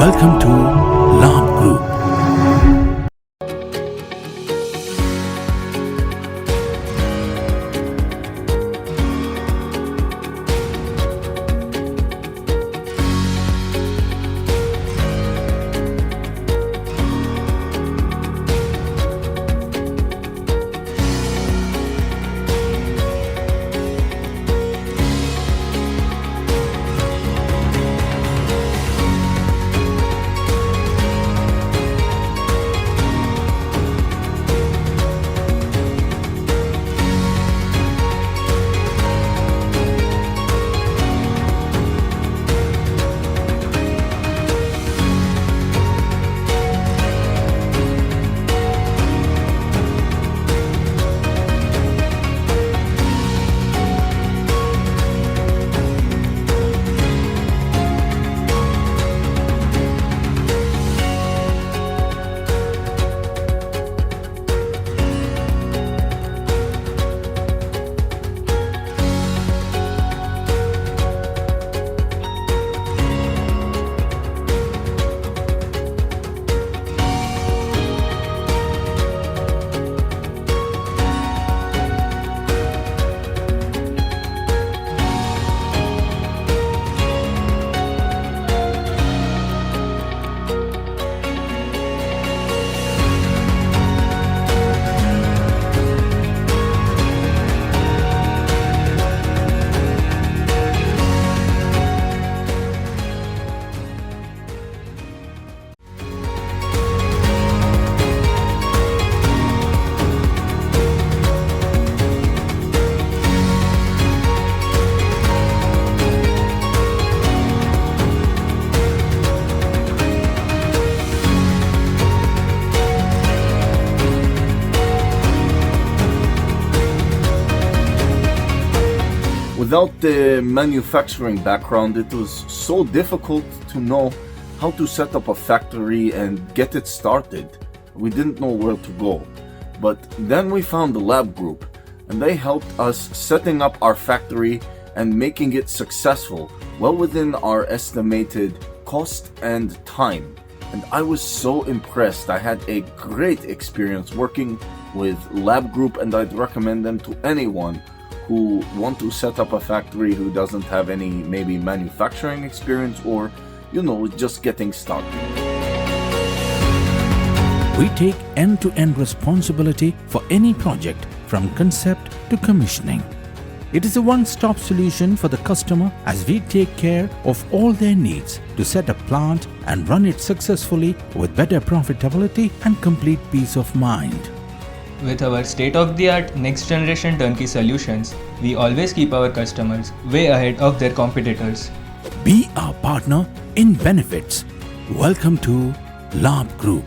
Welcome to Labh Group. Without the manufacturing background, it was so difficult to know how to set up a factory and get it started. We didn't know where to go. But then we found the Labh Group, and they helped us setting up our factory and making it successful, well within our estimated cost and time. And I was so impressed. I had a great experience working with Labh Group, and I'd recommend them to anyone who want to set up a factory who doesn't have any maybe manufacturing experience or, just getting started. We take end-to-end responsibility for any project from concept to commissioning. It is a one-stop solution for the customer as we take care of all their needs to set a plant and run it successfully with better profitability and complete peace of mind. With our state-of-the-art next-generation turnkey solutions, we always keep our customers way ahead of their competitors. Be our partner in benefits. Welcome to Labh Group.